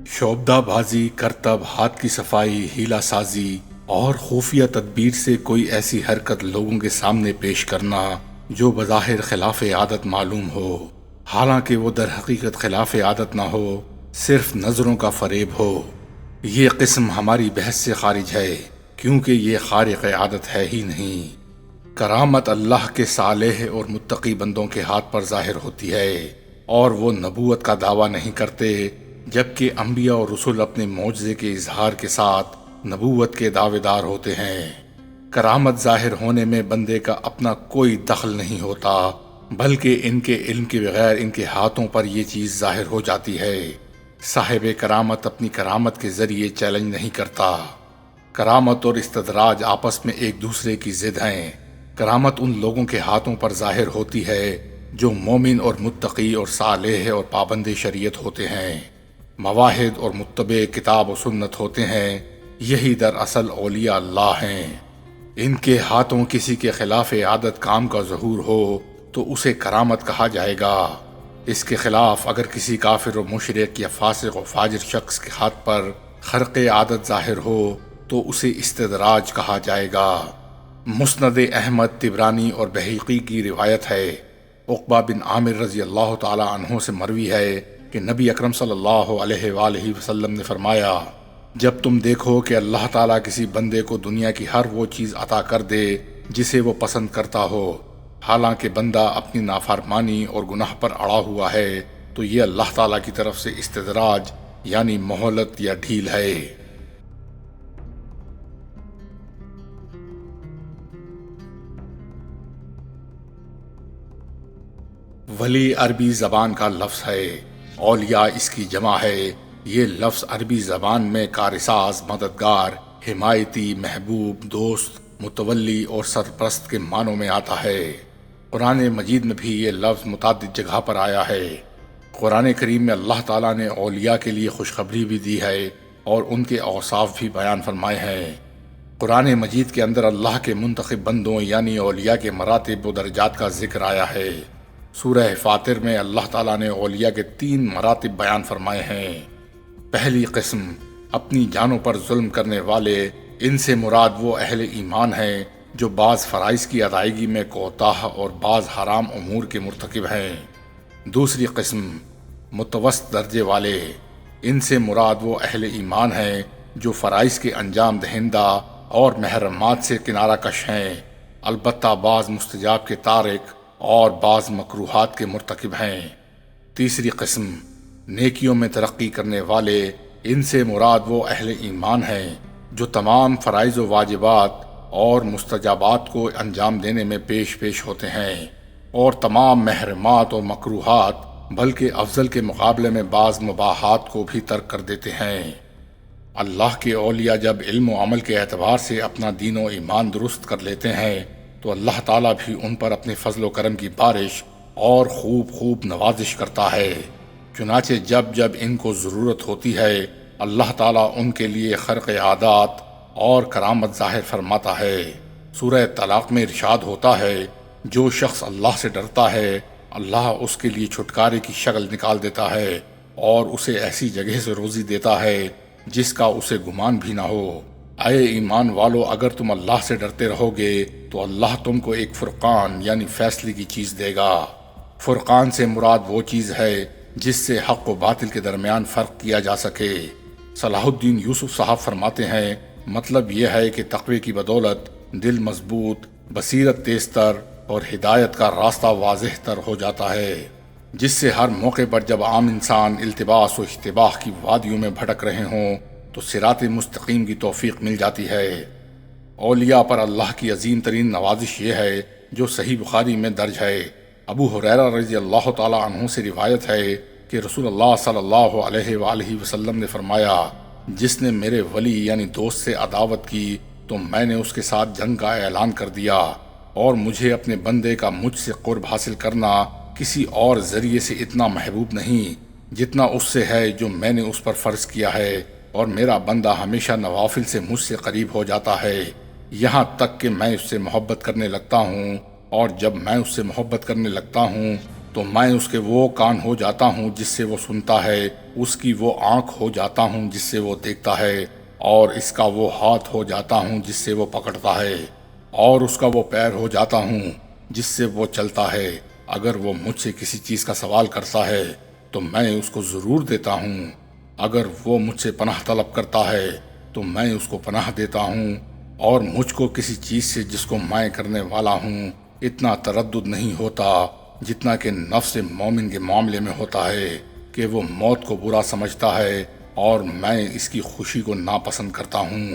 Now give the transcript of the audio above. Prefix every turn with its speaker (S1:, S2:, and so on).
S1: شعبدہ بازی، کرتب، ہاتھ کی صفائی، ہیلا سازی اور خفیہ تدبیر سے کوئی ایسی حرکت لوگوں کے سامنے پیش کرنا جو بظاہر خلاف عادت معلوم ہو، حالانکہ وہ در حقیقت خلاف عادت نہ ہو، صرف نظروں کا فریب ہو، یہ قسم ہماری بحث سے خارج ہے، کیونکہ یہ خارق عادت ہے ہی نہیں۔ کرامت اللہ کے صالح اور متقی بندوں کے ہاتھ پر ظاہر ہوتی ہے، اور وہ نبوت کا دعویٰ نہیں کرتے، جبکہ انبیاء اور رسول اپنے معجزے کے اظہار کے ساتھ نبوت کے دعوے دار ہوتے ہیں۔ کرامت ظاہر ہونے میں بندے کا اپنا کوئی دخل نہیں ہوتا، بلکہ ان کے علم کے بغیر ان کے ہاتھوں پر یہ چیز ظاہر ہو جاتی ہے۔ صاحب کرامت اپنی کرامت کے ذریعے چیلنج نہیں کرتا۔ کرامت اور استدراج آپس میں ایک دوسرے کی ضد ہیں۔ کرامت ان لوگوں کے ہاتھوں پر ظاہر ہوتی ہے جو مومن اور متقی اور صالح اور پابند شریعت ہوتے ہیں، مواحد اور متبع کتاب و سنت ہوتے ہیں۔ یہی دراصل اولیاء اللہ ہیں۔ ان کے ہاتھوں کسی کے خلاف عادت کام کا ظہور ہو تو اسے کرامت کہا جائے گا۔ اس کے خلاف اگر کسی کافر و مشرک یا فاسق و فاجر شخص کے ہاتھ پر خرق عادت ظاہر ہو تو اسے استدراج کہا جائے گا۔ مسند احمد، طبرانی اور بہقی کی روایت ہے، عقبہ بن عامر رضی اللہ تعالی عنہ سے مروی ہے کہ نبی اکرم صلی اللہ علیہ وآلہ وسلم نے فرمایا، جب تم دیکھو کہ اللہ تعالیٰ کسی بندے کو دنیا کی ہر وہ چیز عطا کر دے جسے وہ پسند کرتا ہو، حالانکہ بندہ اپنی نافرمانی اور گناہ پر اڑا ہوا ہے، تو یہ اللہ تعالیٰ کی طرف سے استدراج یعنی مہلت یا ڈھیل ہے۔ ولی عربی زبان کا لفظ ہے، اولیاء اس کی جمع ہے۔ یہ لفظ عربی زبان میں کارساز، مددگار، حمایتی، محبوب، دوست، متولی اور سرپرست کے معنوں میں آتا ہے۔ قرآن مجید میں بھی یہ لفظ متعدد جگہ پر آیا ہے۔ قرآن کریم میں اللہ تعالیٰ نے اولیاء کے لیے خوشخبری بھی دی ہے اور ان کے اوصاف بھی بیان فرمائے ہیں۔ قرآن مجید کے اندر اللہ کے منتخب بندوں یعنی اولیاء کے مراتب و درجات کا ذکر آیا ہے۔ سورہ فاطر میں اللہ تعالیٰ نے اولیاء کے 3 مراتب بیان فرمائے ہیں۔ پہلی قسم، اپنی جانوں پر ظلم کرنے والے، ان سے مراد وہ اہل ایمان ہیں جو بعض فرائض کی ادائیگی میں کوتاہ اور بعض حرام امور کے مرتکب ہیں۔ دوسری قسم، متوسط درجے والے، ان سے مراد وہ اہل ایمان ہیں جو فرائض کے انجام دہندہ اور محرمات سے کنارہ کش ہیں، البتہ بعض مستجاب کے تارک اور بعض مکروہات کے مرتکب ہیں۔ تیسری قسم، نیکیوں میں ترقی کرنے والے، ان سے مراد وہ اہل ایمان ہیں جو تمام فرائض و واجبات اور مستجابات کو انجام دینے میں پیش ہوتے ہیں اور تمام محرمات اور مکروہات بلکہ افضل کے مقابلے میں بعض مباحات کو بھی ترک کر دیتے ہیں۔ اللہ کے اولیاء جب علم و عمل کے اعتبار سے اپنا دین و ایمان درست کر لیتے ہیں تو اللہ تعالیٰ بھی ان پر اپنے فضل و کرم کی بارش اور خوب نوازش کرتا ہے۔ چنانچہ جب ان کو ضرورت ہوتی ہے اللہ تعالیٰ ان کے لیے خرق عادات اور کرامت ظاہر فرماتا ہے۔ سورہ طلاق میں ارشاد ہوتا ہے، جو شخص اللہ سے ڈرتا ہے اللہ اس کے لیے چھٹکارے کی شکل نکال دیتا ہے اور اسے ایسی جگہ سے روزی دیتا ہے جس کا اسے گمان بھی نہ ہو۔ اے ایمان والو، اگر تم اللہ سے ڈرتے رہو گے تو اللہ تم کو ایک فرقان یعنی فیصلے کی چیز دے گا۔ فرقان سے مراد وہ چیز ہے جس سے حق و باطل کے درمیان فرق کیا جا سکے۔ صلاح الدین یوسف صاحب فرماتے ہیں، مطلب یہ ہے کہ تقوی کی بدولت دل مضبوط، بصیرت تیز تر اور ہدایت کا راستہ واضح تر ہو جاتا ہے، جس سے ہر موقع پر جب عام انسان التباس و اشتباہ کی وادیوں میں بھٹک رہے ہوں تو صراط مستقیم کی توفیق مل جاتی ہے۔ اولیاء پر اللہ کی عظیم ترین نوازش یہ ہے جو صحیح بخاری میں درج ہے۔ ابو ہریرہ رضی اللہ تعالی عنہ سے روایت ہے کہ رسول اللہ صلی اللہ علیہ وآلہ وسلم نے فرمایا، جس نے میرے ولی یعنی دوست سے عداوت کی تو میں نے اس کے ساتھ جنگ کا اعلان کر دیا، اور مجھے اپنے بندے کا مجھ سے قرب حاصل کرنا کسی اور ذریعے سے اتنا محبوب نہیں جتنا اس سے ہے جو میں نے اس پر فرض کیا ہے، اور میرا بندہ ہمیشہ نوافل سے مجھ سے قریب ہو جاتا ہے، یہاں تک کہ میں اس سے محبت کرنے لگتا ہوں، اور جب میں اس سے محبت کرنے لگتا ہوں تو میں اس کے وہ کان ہو جاتا ہوں جس سے وہ سنتا ہے، اس کی وہ آنکھ ہو جاتا ہوں جس سے وہ دیکھتا ہے، اور اس کا وہ ہاتھ ہو جاتا ہوں جس سے وہ پکڑتا ہے، اور اس کا وہ پیر ہو جاتا ہوں جس سے وہ چلتا ہے۔ اگر وہ مجھ سے کسی چیز کا سوال کرتا ہے تو میں اس کو ضرور دیتا ہوں۔ اگر وہ مجھ سے پناہ طلب کرتا ہے تو میں اس کو پناہ دیتا ہوں، اور مجھ کو کسی چیز سے جس کو میں کرنے والا ہوں اتنا تردد نہیں ہوتا جتنا کہ نفس مومن کے معاملے میں ہوتا ہے کہ وہ موت کو برا سمجھتا ہے، اور میں اس کی خوشی کو ناپسند کرتا ہوں۔